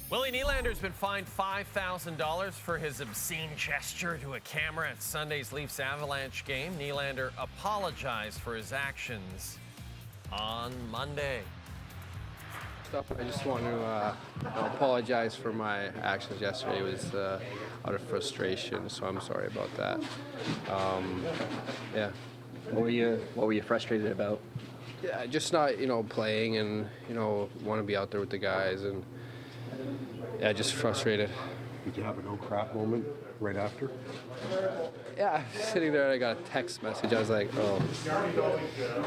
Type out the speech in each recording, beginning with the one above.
Willie Nylander's been fined $5,000 for his obscene gesture to a camera at Sunday's Leafs-Avalanche game. Nylander apologized for his actions on Monday. I just want to apologize for my actions yesterday. It was out of frustration, so I'm sorry about that. Yeah. What were you frustrated about? Yeah, just not playing and want to be out there with the guys, and yeah, just frustrated. Did you have a no crap moment right after? Yeah, sitting there, I got a text message. I was like, oh,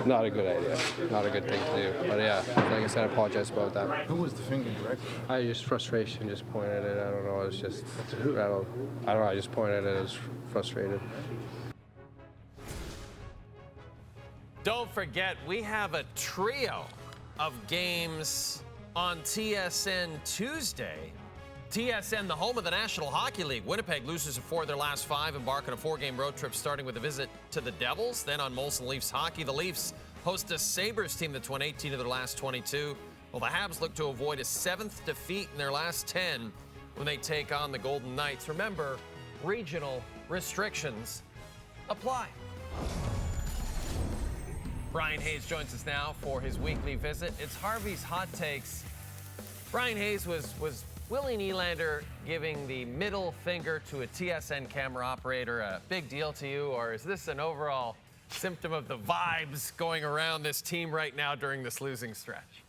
not a good idea, not a good thing to do. But yeah, like I said, I apologize about that. Who was the finger directed? I just frustration, just pointed at it. I don't know. It's just I don't know. I just pointed at it. I was frustrated. Don't forget, we have a trio of games on TSN Tuesday. TSN, the home of the National Hockey League. Winnipeg loses 4 of their last 5, embark on a 4-game road trip starting with a visit to the Devils. Then on Molson Leafs hockey, the Leafs host a Sabres team that's won 18 of their last 22. Well, the Habs look to avoid a 7th defeat in their last 10 when they take on the Golden Knights. Remember, regional restrictions apply. Bryan Hayes joins us now for his weekly visit. It's Harvey's Hot Takes. Bryan Hayes, was Willie Nylander giving the middle finger to a TSN camera operator a big deal to you, or is this an overall symptom of the vibes going around this team right now during this losing stretch?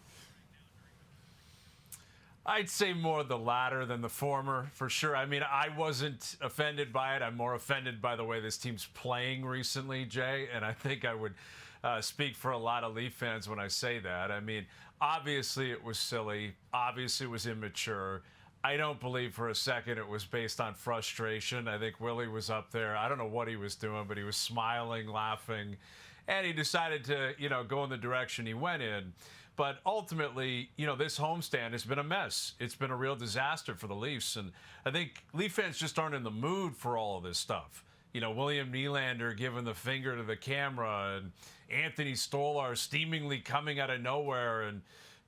I'd say more the latter than the former, for sure. I mean, I wasn't offended by it. I'm more offended by the way this team's playing recently, Jay, and I think I would speak for a lot of Leaf fans when I say that. I mean, obviously it was silly. Obviously it was immature. I don't believe for a second it was based on frustration. I think Willie was up there. I don't know what he was doing, but he was smiling, laughing, and he decided to, go in the direction he went in. But ultimately, this homestand has been a mess. It's been a real disaster for the Leafs, and I think Leaf fans just aren't in the mood for all of this stuff. William Nylander giving the finger to the camera, and Anthony Stolar steamingly coming out of nowhere and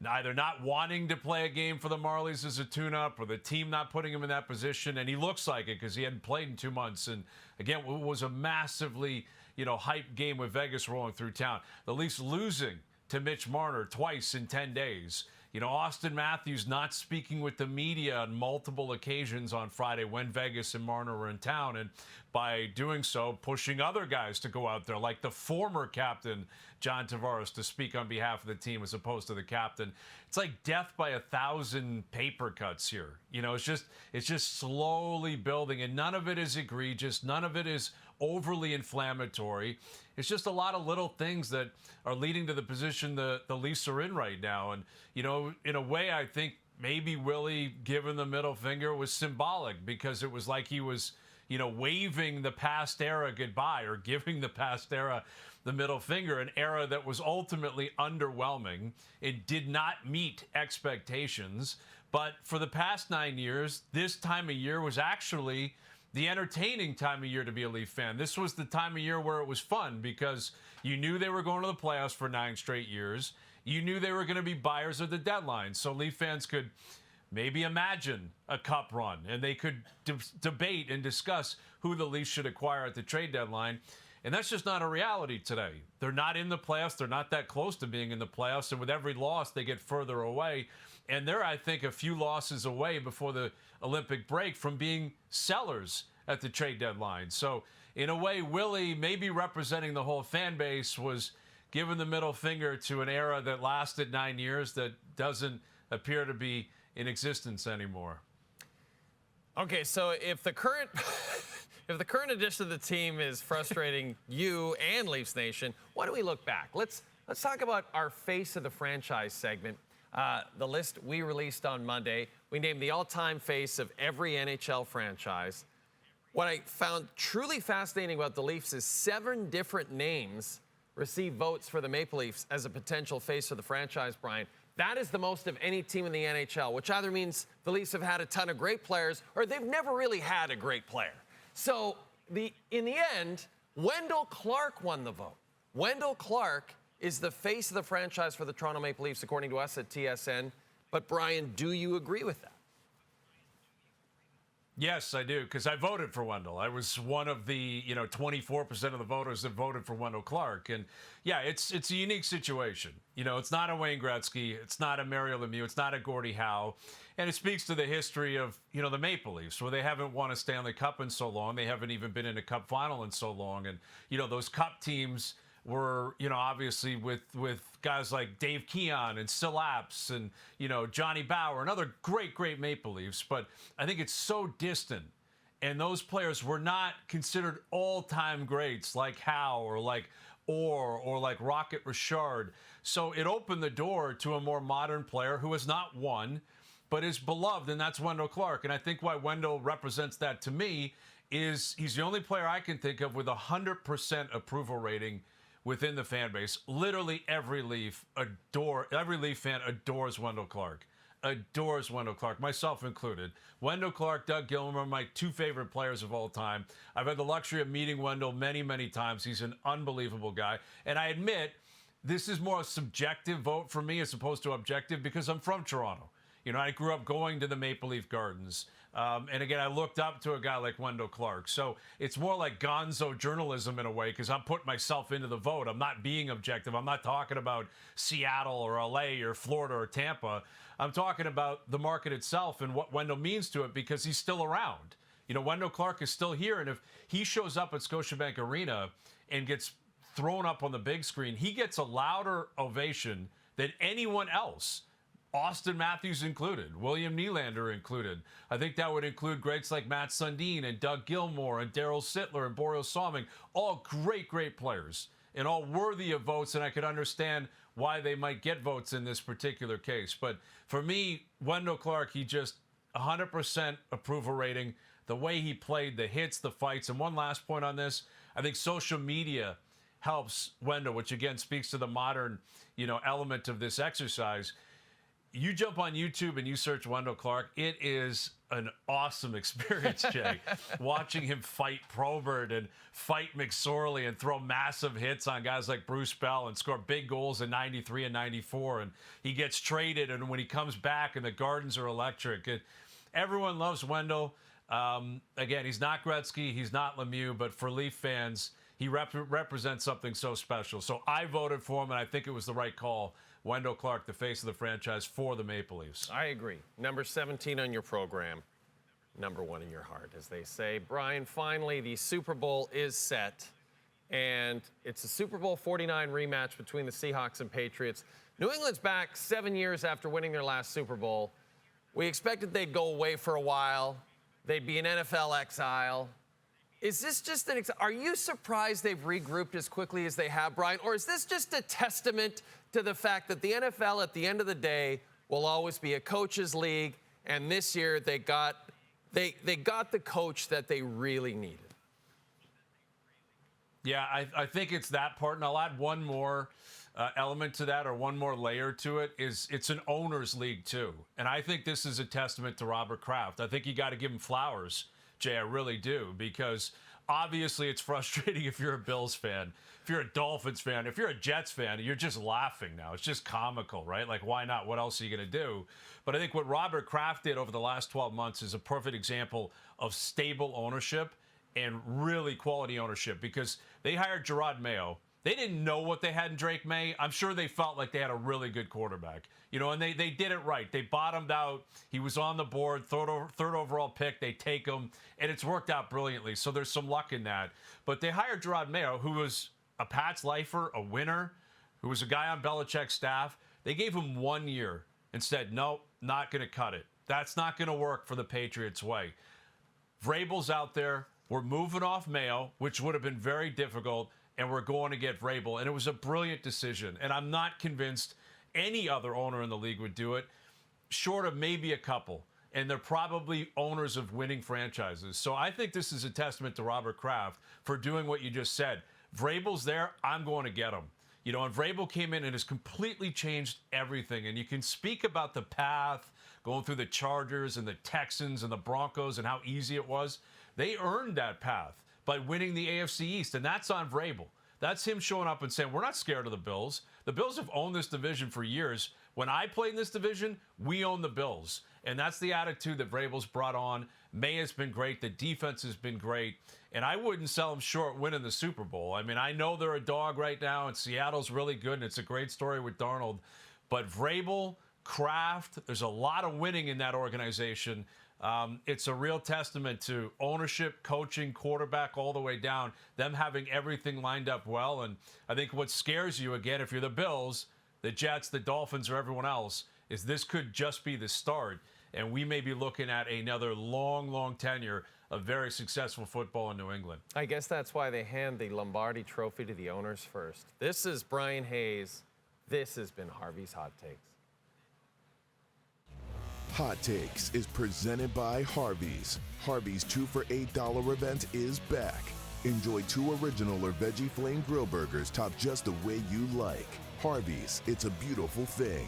either not wanting to play a game for the Marlies as a tune-up or the team not putting him in that position. And he looks like it because he hadn't played in 2 months. And again, it was a massively, hype game with Vegas rolling through town. The Leafs losing to Mitch Marner twice in 10 days. Austin Matthews not speaking with the media on multiple occasions on Friday when Vegas and Marner were in town, and by doing so, pushing other guys to go out there, like the former captain, John Tavares, to speak on behalf of the team as opposed to the captain. It's like death by 1,000 paper cuts here. It's just slowly building, and none of it is egregious. None of it is overly inflammatory. It's just a lot of little things that are leading to the position the Leafs are in right now. And, in a way, I think maybe Willie giving the middle finger was symbolic, because it was like he was, waving the past era goodbye, or giving the past era the middle finger, an era that was ultimately underwhelming. It did not meet expectations. But for the past 9 years, this time of year was actually the entertaining time of year to be a Leaf fan. This was the time of year where it was fun, because you knew they were going to the playoffs for 9 straight years. You knew they were going to be buyers of the deadline. So Leaf fans could maybe imagine a cup run, and they could debate and discuss who the Leafs should acquire at the trade deadline. And that's just not a reality today. They're not in the playoffs. They're not that close to being in the playoffs. And with every loss, they get further away. And they're, I think, a few losses away before the Olympic break from being sellers at the trade deadline. So, in a way, Willie, maybe representing the whole fan base, was giving the middle finger to an era that lasted 9 years that doesn't appear to be in existence anymore. Okay, so if the current if the current addition of the team is frustrating you and Leafs Nation, why don't we look back? Let's talk about our face of the franchise segment. The list we released on Monday, we named the all-time face of every NHL franchise. What I found truly fascinating about the Leafs is 7 different names received votes for the Maple Leafs as a potential face of the franchise, Brian. That is the most of any team in the NHL, which either means the Leafs have had a ton of great players or they've never really had a great player. So in the end, Wendel Clark won the vote. Wendel Clark is the face of the franchise for the Toronto Maple Leafs, according to us at TSN. But, Brian, do you agree with that? Yes, I do, because I voted for Wendel. I was one of the 24% of the voters that voted for Wendel Clark, and yeah, it's a unique situation. It's not a Wayne Gretzky, it's not a Mario Lemieux, it's not a Gordie Howe, and it speaks to the history of the Maple Leafs, where they haven't won a Stanley Cup in so long, they haven't even been in a Cup final in so long, and those Cup teams were, obviously with guys like Dave Keon and Sil Apps and, Johnny Bauer and other great Maple Leafs. But I think it's so distant. And those players were not considered all-time greats like Howe or like Orr or like Rocket Richard. So it opened the door to a more modern player who has not won, but is beloved, and that's Wendel Clark. And I think why Wendel represents that to me is he's the only player I can think of with 100% approval rating within the fan base. Literally every Leaf fan adores Wendel Clark. Adores Wendel Clark, myself included. Wendel Clark, Doug Gilmour are my two favorite players of all time. I've had the luxury of meeting Wendel many times. He's an unbelievable guy. And I admit, this is more a subjective vote for me as opposed to objective because I'm from Toronto. I grew up going to the Maple Leaf Gardens. And again, I looked up to a guy like Wendel Clark. So it's more like gonzo journalism in a way because I'm putting myself into the vote. I'm not being objective. I'm not talking about Seattle or LA or Florida or Tampa. I'm talking about the market itself and what Wendel means to it because he's still around. Wendel Clark is still here. And if he shows up at Scotiabank Arena and gets thrown up on the big screen, he gets a louder ovation than anyone else. Austin Matthews included, William Nylander included. I think that would include greats like Matt Sundin and Doug Gilmour and Daryl Sittler and Boreal Salming. All great players and all worthy of votes, and I could understand why they might get votes in this particular case. But for me, Wendel Clark, he just 100% approval rating. The way he played, the hits, the fights. And one last point on this, I think social media helps Wendel, which again speaks to the modern, element of this exercise. You jump on YouTube and you search Wendel Clark, it is an awesome experience, Jay. Watching him fight Probert and fight McSorley and throw massive hits on guys like Bruce Bell and score big goals in 93 and 94. And he gets traded, and when he comes back and the Gardens are electric. Everyone loves Wendel. Again, he's not Gretzky, he's not Lemieux, but for Leaf fans, he represents something so special. So I voted for him, and I think it was the right call. Wendel Clark, the face of the franchise for the Maple Leafs. I agree. Number 17 on your program, number 1 in your heart, as they say. Bryan, finally, the Super Bowl is set, and it's a Super Bowl 49 rematch between the Seahawks and Patriots. New England's back 7 years after winning their last Super Bowl. We expected they'd go away for a while. They'd be in NFL exile. Is this just are you surprised they've regrouped as quickly as they have, Bryan? Or is this just a testament to the fact that the NFL, at the end of the day, will always be a coach's league, and this year they got the coach that they really needed? Yeah, I think it's that part, and I'll add one more element to that, or one more layer to it. Is it's an owner's league too, and I think this is a testament to Robert Kraft. I think you got to give him flowers, Jay, I really do, because obviously it's frustrating if you're a Bills fan, if you're a Dolphins fan, if you're a Jets fan, you're just laughing now. It's just comical, right? Like, why not? What else are you going to do? But I think what Robert Kraft did over the last 12 months is a perfect example of stable ownership and really quality ownership, because they hired Gerard Mayo. They didn't know what they had in Drake May. I'm sure they felt like they had a really good quarterback. And they did it right. They bottomed out. He was on the board, third overall pick. They take him, and it's worked out brilliantly. So there's some luck in that. But they hired Gerard Mayo, who was a Pats lifer, a winner, who was a guy on Belichick's staff. They gave him 1 year and said, nope, not going to cut it. That's not going to work for the Patriots way. Vrabel's out there. We're moving off Mayo, which would have been very difficult, and we're going to get Vrabel. And it was a brilliant decision. And I'm not convinced any other owner in the league would do it, short of maybe a couple. And they're probably owners of winning franchises. So I think this is a testament to Robert Kraft for doing what you just said. Vrabel's there, I'm going to get him. And Vrabel came in and has completely changed everything. And you can speak about the path, going through the Chargers and the Texans and the Broncos and how easy it was. They earned that path by winning the AFC East, and that's on Vrabel. That's him showing up and saying, we're not scared of the Bills. The Bills have owned this division for years. When I played in this division, we own the Bills. And that's the attitude that Vrabel's brought on. May has been great. The defense has been great. And I wouldn't sell them short winning the Super Bowl. I mean, I know they're a dog right now, and Seattle's really good, and it's a great story with Darnold. But Vrabel, Kraft, there's a lot of winning in that organization. It's a real testament to ownership, coaching, quarterback, all the way down, them having everything lined up well. And I think what scares you, again, if you're the Bills, the Jets, the Dolphins, or everyone else, is this could just be the start. And we may be looking at another long, long tenure of very successful football in New England. I guess that's why they hand the Lombardi Trophy to the owners first. This is Bryan Hayes. This has been Harvey's Hot Takes. Hot Takes is presented by Harvey's. Harvey's 2 for $8 event is back. Enjoy 2 original or veggie flame grill burgers topped just the way you like. Harvey's, it's a beautiful thing.